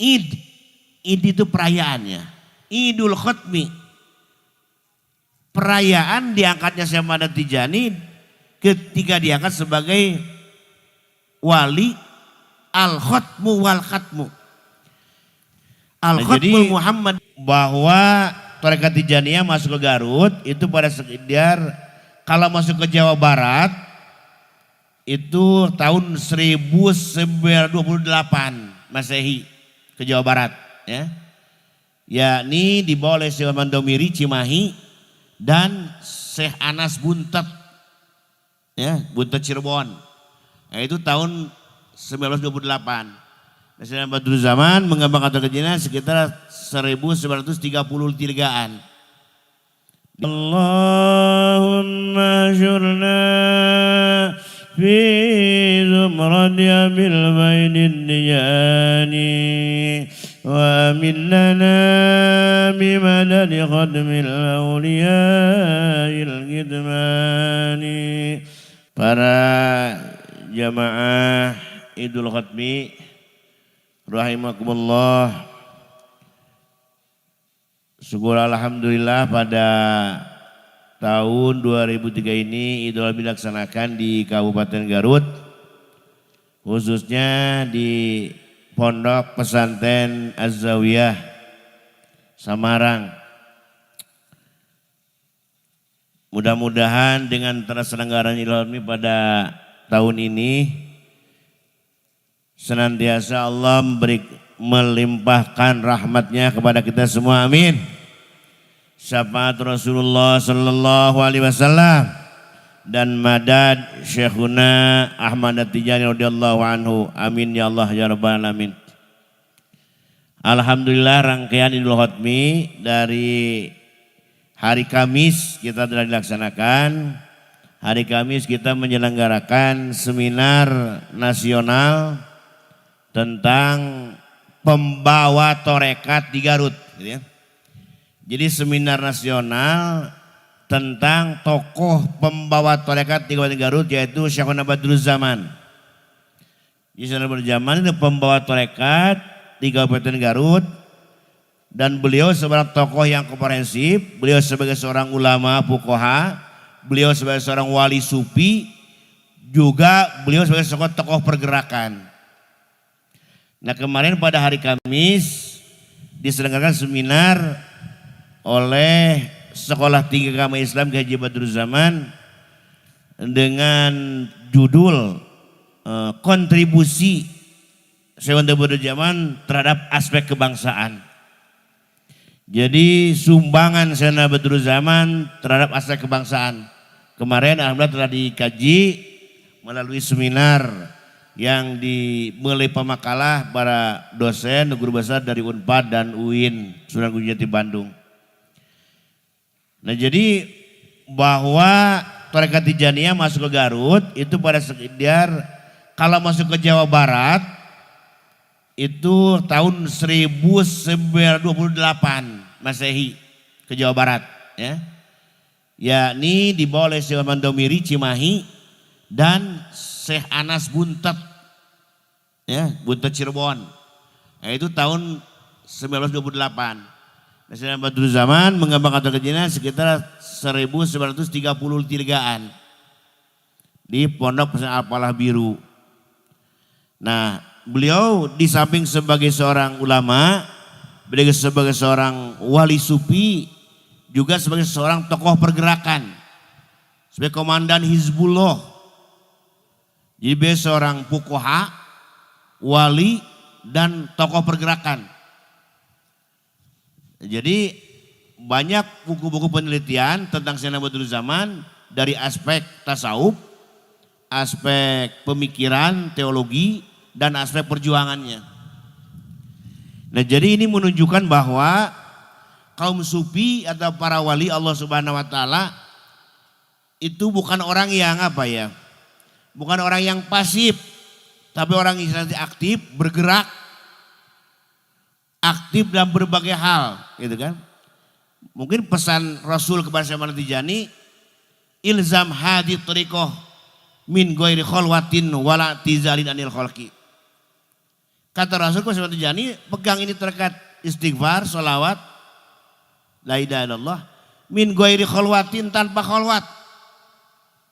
Id. Id itu perayaannya. Idul Khatmi. Perayaan diangkatnya Syekh Ahmad Tijani ketika diangkat sebagai wali al-khatmu wal khatmu. Al-khatmul Muhammad, bahwa Tarekat Tijaniyah masuk ke Garut itu pada sekedar kalau masuk ke Jawa Barat itu tahun 1928 Masehi ke Jawa Barat ya. Yakni dibawa oleh Syekh Mandomiri Cimahi dan Syekh Anas Buntet ya, Buntet Cirebon. Nah, itu tahun 1928. Syekh Badruzzaman mengembangkan Tarekat Tijaniyah sekitar 1933-an. Allahumma syurna fi zumrad bil bainid diyani wa amin lana bimadad khadmil awliya'il gidmani. Para jamaah Idul Khatmi rahimakumullah, syukur alhamdulillah pada tahun 2003 ini Idul Adha dilaksanakan di Kabupaten Garut, khususnya di Pondok Pesantren Az-Zawiyah Samarang. Mudah-mudahan dengan terselenggaranya Idul Adha pada tahun ini senantiasa Allah melimpahkan rahmatnya kepada kita semua, amin. Syafaat Rasulullah sallallahu alaihi wasallam dan madad Syekhuna Ahmad At-Tijani radhiyallahu anhu, amin ya Allah ya rabbal alamin. Alhamdulillah rangkaian Idul Khatmi dari hari Kamis kita telah dilaksanakan. Hari Kamis kita menyelenggarakan seminar nasional tentang pembawa torekat di Garut. Gitu ya. Jadi seminar nasional tentang tokoh pembawa torekat di Kabupaten Garut yaitu Syekhuna Badruzzaman. Jadi Syekhuna Badruzzaman itu pembawa torekat di Kabupaten Garut dan beliau seorang tokoh yang komprehensif. Beliau sebagai seorang ulama fuqaha, beliau sebagai seorang wali sufi, juga beliau sebagai seorang tokoh pergerakan. Nah kemarin pada hari Kamis diselenggarakan seminar oleh Sekolah Tinggi Agama Islam Kiai Haji Badruzzaman dengan judul kontribusi Syekh Badruzzaman terhadap aspek kebangsaan. Jadi sumbangan Syekh Badruzzaman terhadap aspek kebangsaan. Kemarin alhamdulillah telah dikaji melalui seminar yang dimulai pemakalah para dosen guru besar dari Unpad dan UIN Sunan Gunung Jati Bandung. Nah jadi bahwa Tarekat Tijaniyah masuk ke Garut itu pada sekedar kalau masuk ke Jawa Barat itu tahun 1928 Masehi ke Jawa Barat ya. Yakni dibawa oleh Syekh Mandomiri Cimahi dan Syekh Anas Buntet ya, Buntet Cirebon. Nah, itu tahun 1928. Nah, Syekh Badruzzaman mengembangkan Tarekat Tijaniyah sekitar 1933-an di Pondok Pesantren Al-Falah Biru. Nah, beliau di samping sebagai seorang ulama, beliau sebagai seorang wali sufi, juga sebagai seorang tokoh pergerakan, sebagai komandan Hizbullah. Jadi beliau seorang fuqaha, wali dan tokoh pergerakan. Jadi banyak buku-buku penelitian tentang Syekh Badruzzaman dari aspek tasawuf, aspek pemikiran, teologi, dan aspek perjuangannya. Nah jadi ini menunjukkan bahwa kaum sufi atau para wali Allah Subhanahu wa taala itu bukan orang yang apa ya? Bukan orang yang pasif, tapi orang yang aktif, bergerak, aktif dalam berbagai hal, gitu kan? Mungkin pesan Rasul kepada Syekh Ahmad Tijani, ilzam hadi tariqah min ghairi khalwatin wala tizalin anil khalqi. Kata Rasul Syekh Tijani, pegang ini terkait istighfar, sholawat, la ilaha illallah, min ghairi khalwatin, tanpa khalwat,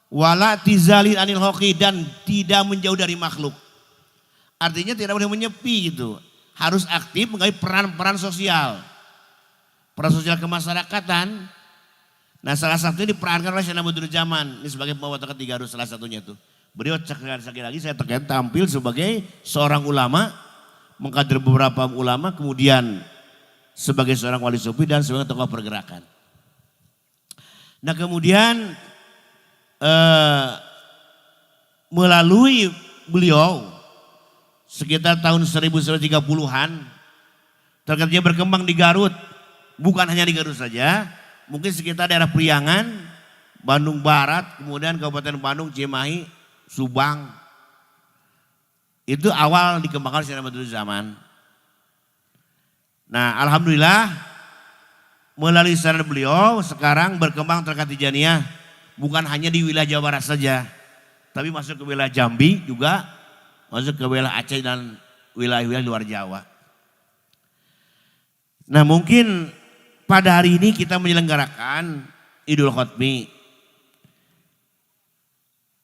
wala tizalin anil hoqi, dan tidak menjauh dari makhluk. Artinya tidak boleh menyepi gitu. Harus aktif mengambil peran-peran sosial. Peran sosial kemasyarakatan. Nah salah satunya diperankan oleh Syekh Badruzzaman. Ini sebagai pembawa ketiga harus salah satunya itu. Beliau sekali lagi saya tekan tampil sebagai seorang ulama. Mengkader beberapa ulama. Kemudian sebagai seorang wali sufi dan sebagai tokoh pergerakan. Nah kemudian melalui beliau sekitar tahun 1930-an terkadang berkembang di Garut, bukan hanya di Garut saja, mungkin sekitar daerah Priangan, Bandung Barat, kemudian Kabupaten Bandung, Cimahi, Subang. Itu awal dikembangkan Syekh Badruzzaman. Nah alhamdulillah melalui saran beliau sekarang berkembang terkait Tijaniyah bukan hanya di wilayah Jawa Barat saja, tapi masuk ke wilayah Jambi juga, masuk ke wilayah Aceh dan wilayah-wilayah luar Jawa. Nah mungkin pada hari ini kita menyelenggarakan Idul Khatmi.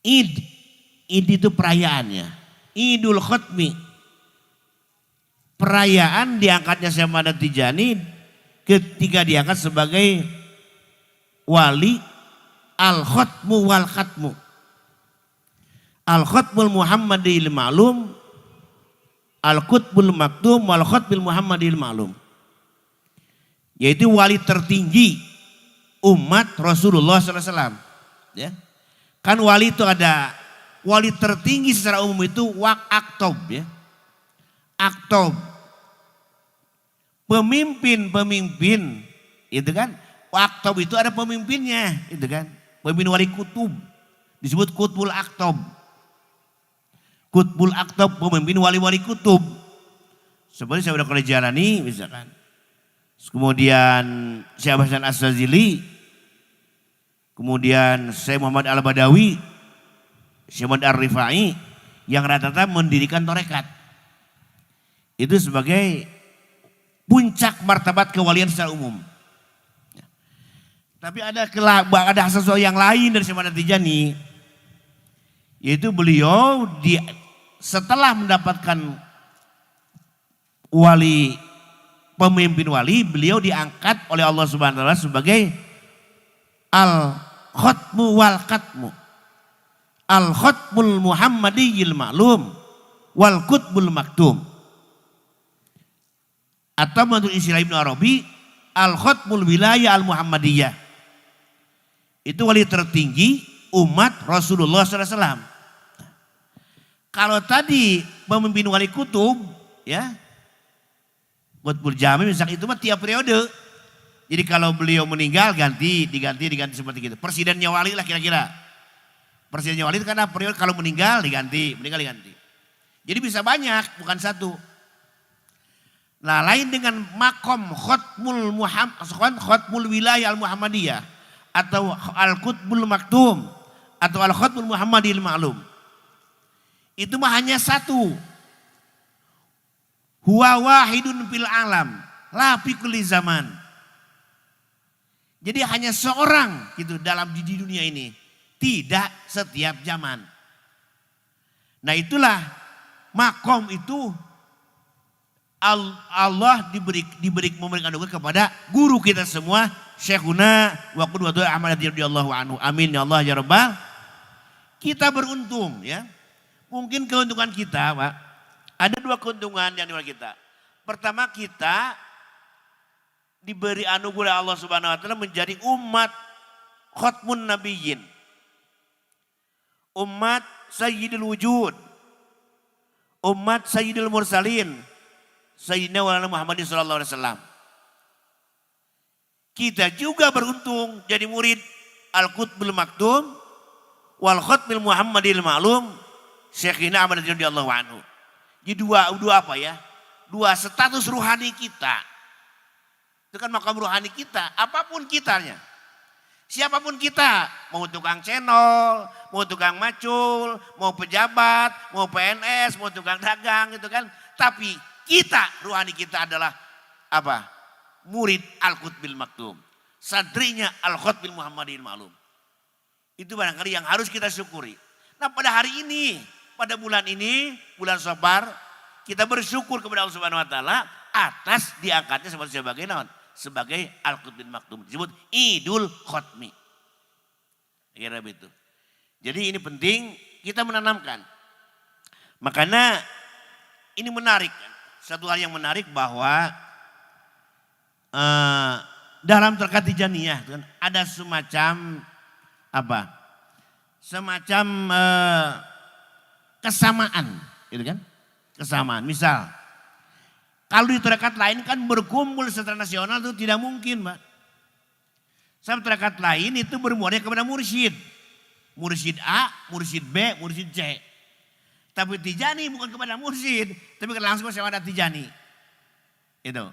Id itu perayaannya. Idul Khatmi. Perayaan diangkatnya Syekh Ahmad Tijani ketika diangkat sebagai wali al-khatmu wal khatmu. Al-Khatmul Muhammadiyil Ma'lum, Al-Qutbul Maktum, Wal-Khatmul Muhammadiyil Ma'lum. Yaitu wali tertinggi umat Rasulullah SAW. Ya. Kan wali itu ada, wali tertinggi secara umum itu aktob. Ya. Aktob. Pemimpin, itu kan. Aktob itu ada pemimpinnya, itu kan. Pemimpin wali kutub. Disebut Kutbul Aktob. Kutbul Aktob, pemimpin wali-wali kutub. Seperti saya sudah pernah jalani misalkan. Kemudian Syekh Hasan As-Sazili. Kemudian Syekh Muhammad Al-Badawi. Syekh Muhammad Ar-Rifai. Yang rata-rata mendirikan tarekat. Itu sebagai puncak martabat kewalian secara umum. Tapi ada sesuatu yang lain dari Syekh Ahmad Tijani. Yaitu beliau setelah mendapatkan pemimpin wali, beliau diangkat oleh Allah Subhanahu wa taala sebagai al-khatmu wal khatmu. Al-khatmul Muhammadiyil Ma'lum wal Qutbul Maktum. Atau menurut istilah Ibnu Arabi, al-khatmul wilayah al-Muhammadiyah. Itu wali tertinggi umat Rasulullah SAW. Kalau tadi pemimpin wali kutub, ya, Qutbul Jami misalnya itu mah tiap periode. Jadi kalau beliau meninggal diganti seperti gitu. Presidennya wali lah kira-kira. Presidennya wali itu karena periode kalau meninggal diganti. Jadi bisa banyak, bukan satu. Nah lain dengan makom khotmul wilayah al-Muhammadiyah atau al-Qutbul Maktum atau al-Khatmul Muhammadiyil Ma'lum. Itu mah hanya satu. Huwa wahidun fil alam, la fi kulli zaman. Jadi hanya seorang gitu dalam di dunia ini, tidak setiap zaman. Nah itulah makom itu Allah memberikan anugerah kepada guru kita semua, Syekhuna wa qudwatuna Ahmad radhiyallahu anhu. Amin ya Allah ya Rabbal. Kita beruntung ya. Mungkin keuntungan kita, Pak, ada dua keuntungan yang dimiliki kita. Pertama, kita diberi anugerah Allah Subhanahu wa taala menjadi umat khatmun nabiyyin. Umat sayyidul wujud. Umat sayyidul mursalin. Sayyidina Muhammad sallallahu alaihi wasallam. Kita juga beruntung jadi murid Al-Qutbul Maktum wal Khatmil Muhammadil Ma'lum Syekhina Ahmad radhiyallahu anhu. Jadi dua apa ya? Dua status ruhani kita. Itu kan makam ruhani kita, apapun kitanya. Siapapun kita, mau tukang cendol, mau tukang macul, mau pejabat, mau PNS, mau tukang dagang gitu kan. Tapi kita, ruhani kita adalah apa? Murid Al-Qutbil Maktum. Santrinya Al-Khotbil Muhammadin Ma'lum. Itu barangkali yang harus kita syukuri. Nah pada hari ini, pada bulan ini, bulan Safar, kita bersyukur kepada Allah Subhanahu Wa Taala atas diangkatnya sebagai naon? Sebagai Al-Qutbil Maktum. Disebut Idul Khotmi. Kira begitu. Jadi ini penting kita menanamkan. Makanya ini menarik. Satu hal yang menarik bahwa dalam Tariqat Tijaniyah kan, ada semacam apa? Semacam kesamaan, gitu kan? Kesamaan. Misal, kalau di tarikat lain kan berkumpul secara nasional itu tidak mungkin, Pak. Sebab tarikat lain itu bermuara kepada mursyid. Mursyid A, mursyid B, mursyid C. Tapi Tijani bukan kepada mursyid, tapi langsung sama ada Tijani. Itu.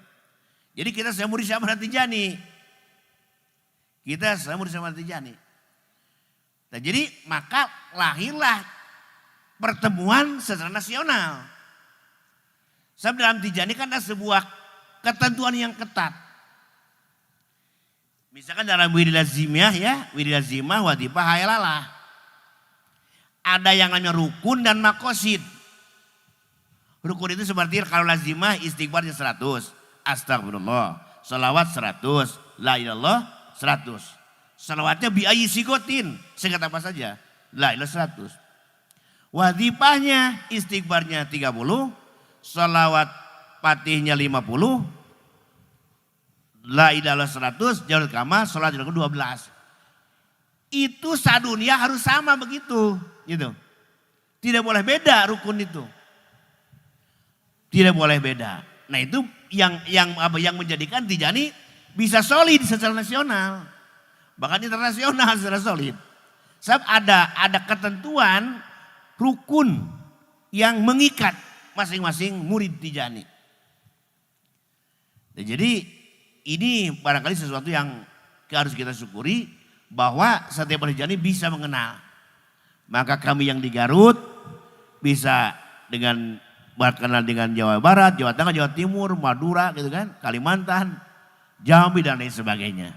Jadi kita sama murid sama Tijani. Kita sama murid sama Tijani. Nah, jadi maka lahirlah pertemuan secara nasional. Sebab dalam Tijani kan ada sebuah ketentuan yang ketat. Misalkan dalam wirid lazimah ya, wirid lazimah, wadifah, hayalalah. Ada yang namanya rukun dan makosid. Rukun itu seperti kalau lazimah istighfarnya 100. Astagfirullah. Salawat 100. La ilallah 100. Salawatnya biayi sigotin. Singkat apa saja. La ilallah 100. Wadifahnya istighfarnya 30. Salawat patihnya 50. La ilallah 100. Jalur kamal salat 12. Itu sadunia harus sama begitu. Gitu. Tidak boleh beda rukun itu. Tidak boleh beda. Nah itu yang menjadikan Tijani bisa solid secara nasional. Bahkan internasional secara solid. Sebab ada ketentuan rukun yang mengikat masing-masing murid Tijani. Nah, jadi ini barangkali sesuatu yang harus kita syukuri bahwa setiap Tijani bisa mengenal. Maka kami yang di Garut bisa dengan berkenal dengan Jawa Barat, Jawa Tengah, Jawa Timur, Madura gitu kan, Kalimantan, Jambi dan lain sebagainya.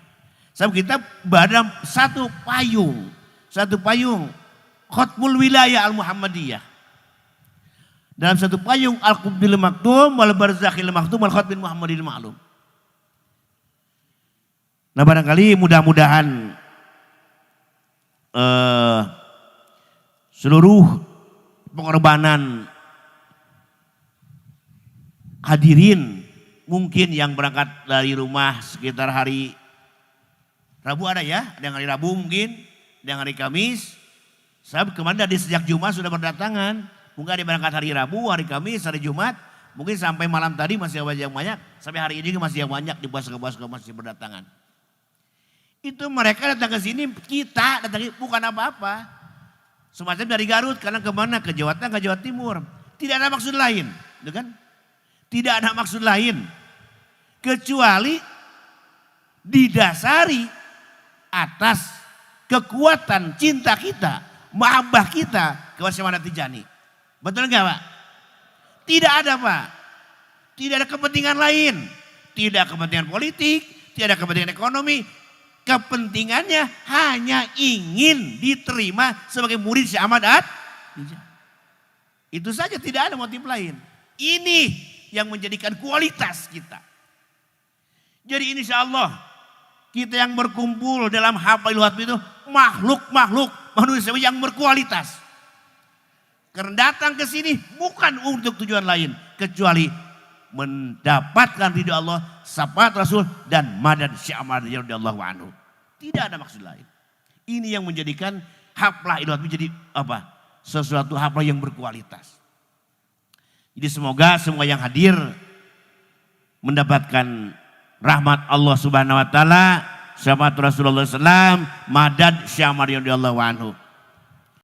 Sebab kita dalam satu payung Khotmul Wilayah Al-Muhammadiyah. Dalam satu payung Al-Qutbil Maktum, wal Barzakhil Maktum, wal Khotbil Muhammadil Ma'lum. Nah barangkali mudah-mudahan seluruh pengorbanan hadirin mungkin yang berangkat dari rumah sekitar hari Rabu ada ya, ada yang hari Rabu mungkin, ada yang hari Kamis. Sebab kemarin dari sejak Jumat sudah berdatangan, mungkin ada yang berangkat hari Rabu, hari Kamis, hari Jumat, mungkin sampai malam tadi masih yang banyak, sampai hari ini masih yang banyak di Baska masih berdatangan. Itu mereka datang ke sini, kita datang bukan apa-apa. Semacam dari Garut, karena kemana? Ke Jawa Tengah, ke Jawa Timur. Tidak ada maksud lain. Gitu kan? Tidak ada maksud lain. Kecuali didasari atas kekuatan cinta kita, mahabbah kita kepada Syekh Tijani. Betul enggak Pak? Tidak ada Pak. Tidak ada kepentingan lain. Tidak kepentingan politik, tidak ada kepentingan ekonomi. Kepentingannya hanya ingin diterima sebagai murid Syekh Ahmad At-Tijani. Itu saja, tidak ada motif lain. Ini yang menjadikan kualitas kita. Jadi insya Allah kita yang berkumpul dalam Hafalul Hatmi itu makhluk-makhluk manusia yang berkualitas. Karena datang ke sini bukan untuk tujuan lain kecuali mendapatkan ridho Allah, syafaat Rasul dan madad Syekh Ahmad radhiyallahu anhu. Tidak ada maksud lain. Ini yang menjadikan haflah Idul Hatmi menjadi apa? Sesuatu haflah yang berkualitas. Jadi semoga semua yang hadir mendapatkan rahmat Allah Subhanahu wa taala, syafaat Rasulullah SAW, madad Syekh Ahmad radhiyallahu anhu.